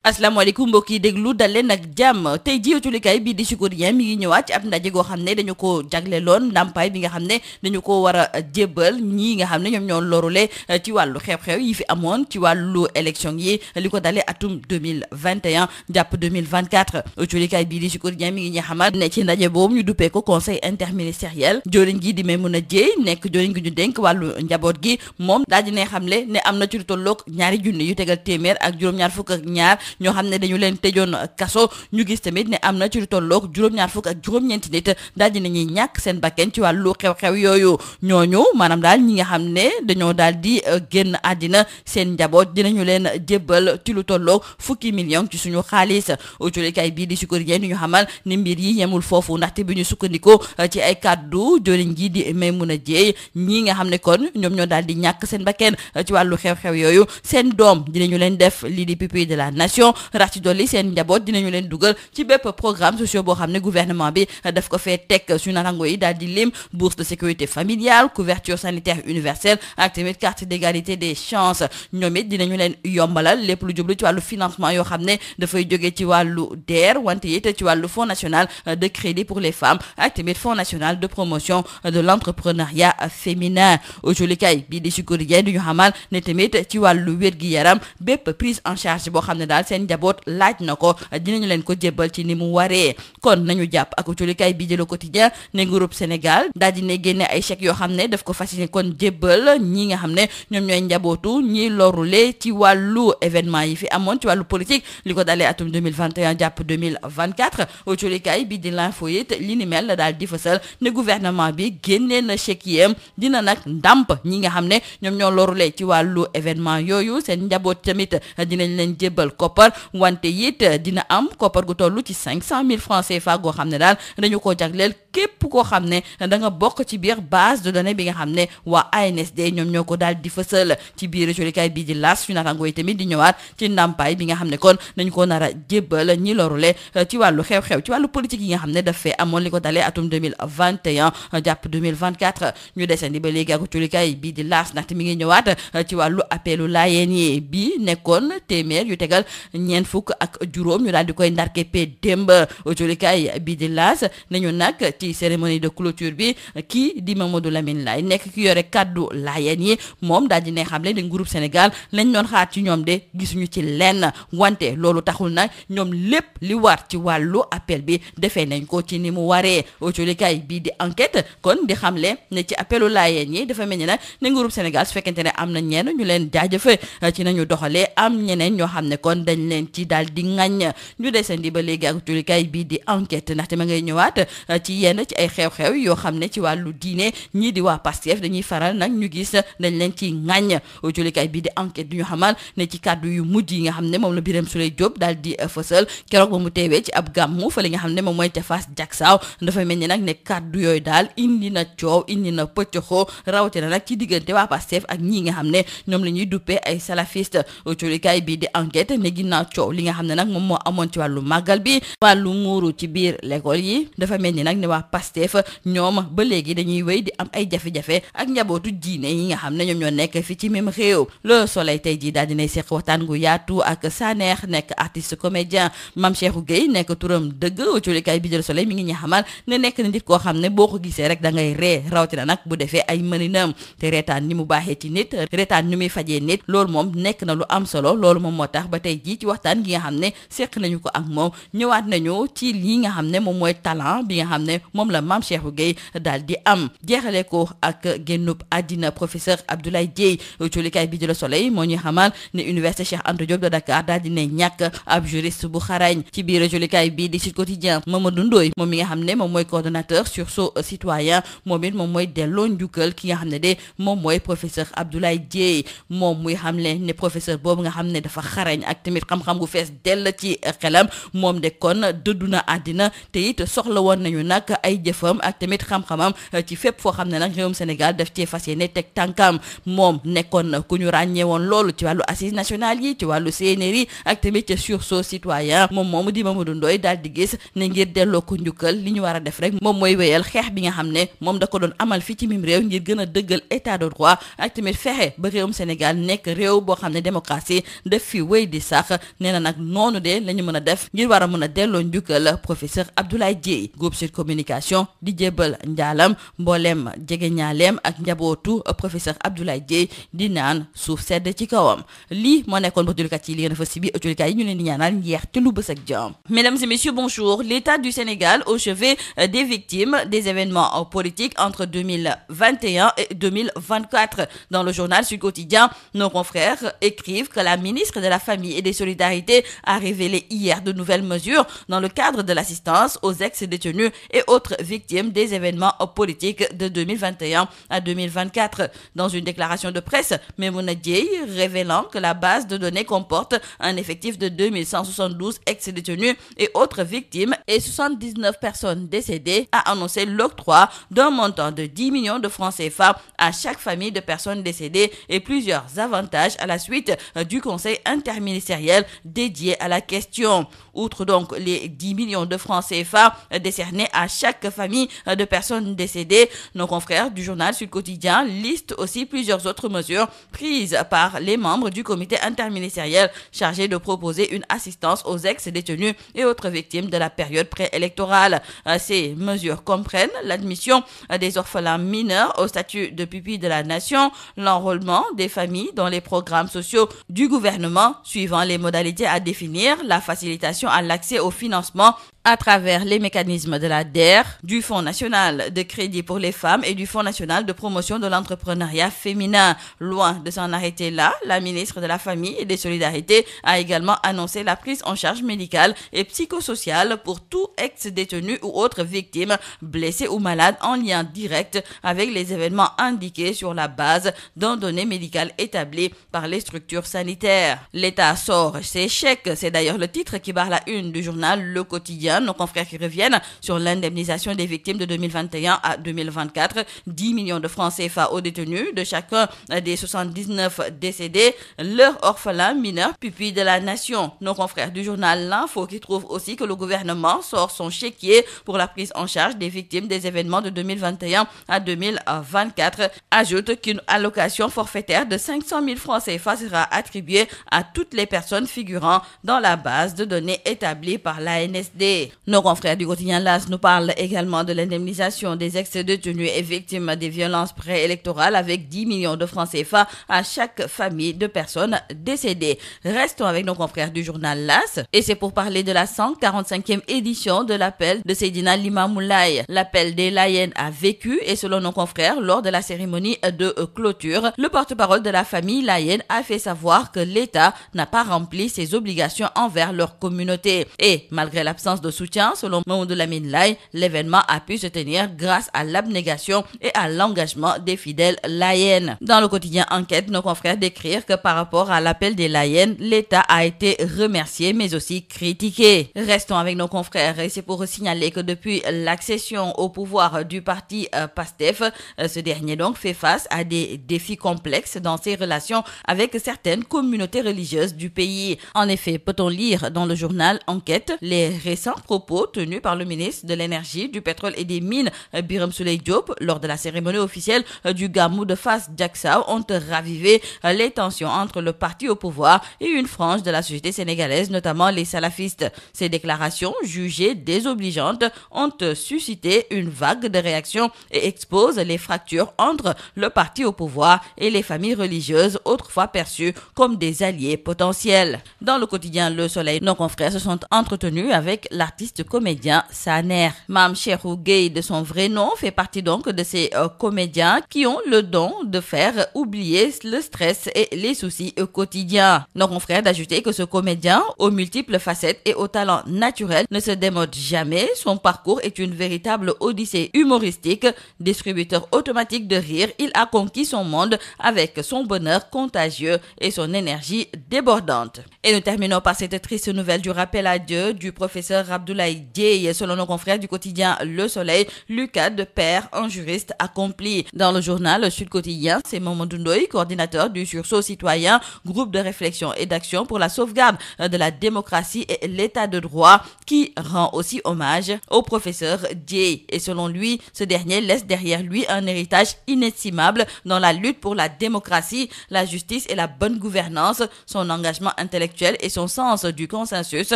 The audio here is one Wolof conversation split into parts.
asalaamaaleykum mbokk yi déglu dal leen ak jàmm tey jii autolikaay bii di Sud Quotidien mi ngi ñëwaat ci ab ndaje goo xam ne dañu ko jagleloon ndàmpaay bi nga xam ne dañu ko war a jébbal ñii nga xam ne ñoom ñoo lorule ci wàllu xew-xew yi fi amoon ci wàllu élection yi li ko dalee atum 2021 jàpp 2024 autolikaay bii di Sud Quotidien mi ngi ñu xamal ne ci ndaje boobu ñu duppee ko conseil interministériel joriñ gi di Maimouna Dièye nekk joriñ gi ñu dénk wàllu njaboot gi moom daal di ne xamle ne am na ci lu tolloog ñaari junni yu tegal téeméer ak juróom-ñaar fukk ak ñaar ñoo xam ne dañu leen tëjoon kaso ñu gis tamit ne am na ci lu tolloog juróom-ñaar fukk ak juróom-ñeenti nit daal di nañuy ñàkk seen bakken ci wàllu xew-xew yooyu ñooñu maanaam daal ñi nga xam ne dañoo daal di génn àddina seen njaboot dinañu leen jébbal ci lu tolloog fukki million ci suñu xaalis autolikaay bii di Sud Quotidien ñu xamal ni mbir yi yemul foofu ndaxte bi ñu sukkandikoo ci ay kàddu joriñ gi di Maimouna Dièye ñii nga xam ne kon ñoom ñoo daal di ñàkk seen bakken ci wàllu xew-xew yooyu seen doom dinañu leen def lii di pupille de la nation rax ci dolli seen njaboot dinañu leen dugal ci bépp programme social boo xam ne gouvernement bi daf ko fee teg suñu natango yi daal di lim bourse de sécurité familiale couverture sanitaire universelle ak tamit carte d'égalité des chances ñoom it dinañu leen yombalal lépp lu jublu ci wàllu financement yoo xam ne dafay jóge ci wàllu DER wante it ci wàllu fonds national de crédit pour les femmes ak tamit fonds national de promotion de l'entrepreneuriat féminin autolikaay bii di Sud Quotidien di ñu xamal ne tamit ci wàllu wér-gi-yaram bépp prise en charge boo xam ne daal seen njaboot laaj na ko dinañu leen ko jébbal ci ni mu waree kon nañu jàpp ak autolikaay bii di Le Quotidien ne groupe Sénégal daal di ne génne ay chèques yoo xam ne daf ko fas yéene kon jébbal ñi nga xam ne ñoom ñooy njabootu ñi lorule ci wàllu événement yi fi amoon ci wàllu politique li ko dalee atum 2021 jàpp 2024 autolikaay bii di L'Info it li ni mel la daal di fësal ne gouvernement bi génnee na chèques yi dina nag ndàmp ñi nga xam ne ñoom ñoo lorule ci wàllu événement yooyu seen njaboot tamit dinañ leen jébbal koppar wante it dina am koppar gu toll ci 500 000 francs CFA goo xam ne daal dañu koo jagleel képp koo xam ne da nga bokk ci biir base de données bi nga xam ne waa ANSD ñoom ñoo ko daal di fësal ci biir autolikaay bii di L'As su natango yi tamit di ñëwaat ci ndàmpaay bi nga xam ne kon dañu ko nar a jébbal ñi lorule ci wàllu xew-xew ci wàllu politique yi nga xam ne daf fee amoon li ko dalee atum 2021 jàpp 2024 ñu desandi ba léegi ak autolikaay bii di L'As ndaxte mi ngi ñëwaat ci wàllu appelu laayeen yi bi nekkoon téeméer yu tegal ñeent fukk ak juróom ñu daal di koy ndarkeppe démb autolikaay bii di L'As nañu nag ci cérémonie de clôture bi kii di Mamadou Lamine Laye nekk ki yore kaddu laayeen yi moom daal di ne xam ne di groupe Sénégal lañ doon xaar ci ñoom de gisuñu ci lenn wante loolu taxul nag ñoom lépp li war ci wàllu appel bi defee nañ ko ci ni mu waree autolikaay bii di enquête kon di xamle ne ci appelu laayeen yi dafa mel ni nag ne groupe Sénégal su fekkente ne am na ñenn ñu leen jaajëfe ci nañu doxalee am ñeneen ñoo xam ne kon dañ leen ci daal di ŋaññ ñu desandi ba léegi ak autolikaay bii di enquête ndaxte ma ngay ñëwaat ci yenn ci ay xew-xew yoo xam ne ci wàllu diine ñii di waa Pastef dañuy faral nag ñu gis dañ leen ci ŋaññ autolikaay bii di enquête du ñu xamal ne ci kàddu yu mujj yi nga xam ne moom la Birame Souleye Diop daal di fësal keroog ba mu teewee ci ab gàmmu fa li nga xam ne moom mooy ca Fass Jaksaaw dafa mel ni nag ne kàddu yooyu daal indi na coow indi na pëccxoo rawatina nag ci diggante waa Pastef ak ñii nga xam ne ñoom la ñuy duppee ay salafiste autolikaay bii di enquête ne ginnaaw coow li nga xam ne nag moom moo amoon ci wàllu màggal bi wàllu muuru ci biir l'école yi dafa mel ni nag ne waa Pastef ñoom ba léegi dañuy wéy di am ay jafe-jafe ak njabootu diine yi nga xam ne ñoom ñoo nekk fi ci même réew Le Soleil tey jii daal dinay seq waxtaan gu yaatu ak Sanex nekk artiste comédien Mame Cheikhou Gueye nekk turam dëgg autolikaay bi di Le Soleil mi ngi ñu xamal ne nekk na nit koo xam ne boo ko gisee rek da ngay ree rawatina nag bu defee ay mëninam te reetaan ni mu baaxee ci nit reetaan ni muy fajee nit loolu moom nekk na lu am solo loolu moom moo tax ba tey jii ci waxtaan gi nga xam ne seq nañu ko ak moom ñëwaat nañu ci lii nga xam ne moom mooy talent bi nga xam ne moom la Mame Cheikhou Gueye daal di am jeexale ko ak génnub àddina professeur Abdoulaye Dièye autolikaay bi di Le Soleil moo ñuy xamal ne université Cheikh Anta Diop de Dakar daal di ne ñàkk ab juriste bu xarañ ci biir autolikaay bi di Sud Quotidien Mamadou Ndoye moom mi nga xam ne moom mooy coordonnateur sursaut citoyen moom it moom mooy delloo njukkal ki nga xam ne de moom mooy professeur Abdoulaye Dièye moom muy xam ne professeur boobu nga xam ne dafa xarañ ak tamit xam-xam gu fees dell ci xelam moom de kon dëddu na àddina te it soxla woon nañu nag ay jëfam ak tamit xam-xamam ci fépp foo xam ne nag réewum Sénégal daf cee fas yéene teg tànkam. moom nekkoon ku ñu ràññee woon loolu ci wàllu assises nationales yi ci wàllu CNRI ak tamit ci sursaut citoyen moom moomu di Mamadou Ndoye daal di gis ne ngir delloo ko njukkal li ñu war a def rek moom mooy wéyal xeex bi nga xam ne moom da ko doon amal fii ci mim réew ngir gën a dëggal état de droit ak tamit fexe ba réewum Sénégal nekk réew boo xam ne démocratie def fi wéy di sax nee na nag noonu de la ñu mën a def ngir war a mën a delloo njukkal professeur Abdoulaye Dièye. groupe Sud Communication di jébbal njaalam mbooleem jege ñaaleem ak njabootu professeur Abdoulaye Dièye di naan suuf sedd ci kawam. lii moo nekkoon ba jullikat yi li gën a fa si biir autolikaay yi ñu leen di ñaanal njeex te lu bës ak jàmm. Mesdames et messieurs, bonjour. L'État du Sénégal au chevet des victimes des événements politiques entre 2021 et 2024. Dans le journal Sud Quotidien, nos confrères écrivent que la ministre de la Famille et des Solidarités a révélé hier de nouvelles mesures dans le cadre de l'assistance aux ex-détenus et autres victimes des événements politiques de 2021 à 2024. Dans une déclaration de presse, Maimouna Dièye révélant que la base de données comporte un effectif de 2172 ex-détenus et autres victimes et 79 personnes décédées, a annoncé l'octroi d'un montant de 10 millions de francs CFA à chaque famille de personnes décédées et plusieurs avantages à la suite du conseil interministériel dédié à la question. Outre donc les 10 millions de francs CFA décernés à chaque famille de personnes décédées, nos confrères du journal Sud Quotidien listent aussi plusieurs autres mesures prises par les membres du comité interministériel chargé de proposer une assistance aux ex-détenus et autres victimes de la période préélectorale. Ces mesures comprennent l'admission des orphelins mineurs au statut de pupille de la nation, l'enrôlement des familles dans les programmes sociaux du gouvernement suivant les modalités à définir, la facilitation à l'accès au financement à travers les mécanismes de la DER, du Fonds national de crédit pour les femmes et du Fonds national de promotion de l'entrepreneuriat féminin. Loin de s'en arrêter là, la ministre de la Famille et des Solidarités a également annoncé la prise en charge médicale et psychosociale pour tout ex-détenu ou autre victime blessé ou malade en lien direct avec les événements indiqués sur la base d'un données médicales établies par les structures sanitaires. L'État sort ses chèques, c'est d'ailleurs le titre qui barre la une du journal Le Quotidien. Nos confrères qui reviennent sur l'indemnisation des victimes de 2021 à 2024, 10 millions de francs CFA aux détenus de chacun des 79 décédés, leurs orphelins mineurs, pupilles de la nation. Nos confrères du journal L'Info qui trouvent aussi que le gouvernement sort son chéquier pour la prise en charge des victimes des événements de 2021 à 2024, ajoute qu'une allocation forfaitaire de 500 000 francs CFA sera attribuée à toutes les personnes figurant dans la base de données établie par l'ANSD. Nos confrères du quotidien LAS nous parlent également de l'indemnisation des ex-détenus et victimes des violences préélectorales avec 10 millions de francs CFA à chaque famille de personnes décédées. Restons avec nos confrères du journal LAS et c'est pour parler de la 145e édition de l'appel de Seydina Limamou Laye. L'appel des Layènes a vécu et selon nos confrères, lors de la cérémonie de clôture, le porte-parole de la famille Layène a fait savoir que l'État n'a pas rempli ses obligations envers leur communauté. Et malgré l'absence de soutien, selon Mamadou Lamine Laye, l'événement a pu se tenir grâce à l'abnégation et à l'engagement des fidèles Layènes. Dans le quotidien Enquête, nos confrères décrivent que par rapport à l'appel des Layènes, l'État a été remercié mais aussi critiqué. Restons avec nos confrères et c'est pour signaler que depuis l'accession au pouvoir du parti PASTEF, ce dernier donc fait face à des défis complexes dans ses relations avec certaines communautés religieuses du pays. En effet, peut-on lire dans le journal Enquête les récents propos tenus par le ministre de l'Énergie, du Pétrole et des Mines, Birame Souleye Diop, lors de la cérémonie officielle du Gamou de Fass Diacksao ont ravivé les tensions entre le parti au pouvoir et une frange de la société sénégalaise, notamment les salafistes. Ces déclarations, jugées désobligeantes, ont suscité une vague de réactions et exposent les fractures entre le parti au pouvoir et les familles religieuses, autrefois perçues comme des alliés potentiels. Dans le quotidien Le Soleil, nos confrères se sont entretenus avec l'artiste comédien Saner. Mame Cheikhou Gueye, de son vrai nom, fait partie donc de ces comédiens qui ont le don de faire oublier le stress et les soucis quotidiens. Nos confrères d'ajouter que ce comédien, aux multiples facettes et au talent naturel, ne se démode jamais. Son parcours est une véritable odyssée humoristique. Distributeur automatique de rire, il a conquis son monde avec son bonheur contagieux et son énergie débordante. Et nous terminons par cette triste nouvelle du rappel à Dieu du professeur Abdoulaye Dièye. Selon nos confrères du quotidien Le Soleil, l'UCAD perd un juriste accompli. Dans le journal Sud Quotidien, c'est Mamadou Ndoye, coordinateur du sursaut citoyen, groupe de réflexion et d'action pour la sauvegarde de la démocratie et l'état de droit, qui rend aussi hommage au professeur Dièye. Et selon lui, ce dernier laisse derrière lui un héritage inestimable dans la lutte pour la démocratie, la justice et la bonne gouvernance. Son engagement intellectuel et son sens du consensus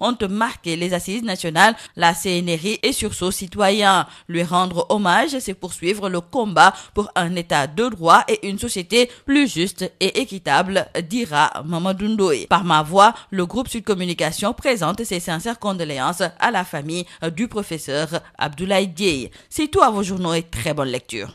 ont marqué les assises nationales, la CNRI et sursaut citoyen. Lui rendre hommage, c'est poursuivre le combat pour un état de droit et une société plus juste et équitable, dira Mamadou Ndoye. Par ma voix, le groupe Sud Communication présente ses sincères condoléances à la famille du professeur Abdoulaye Dièye. C'est tout à vos journaux et très bonne lecture.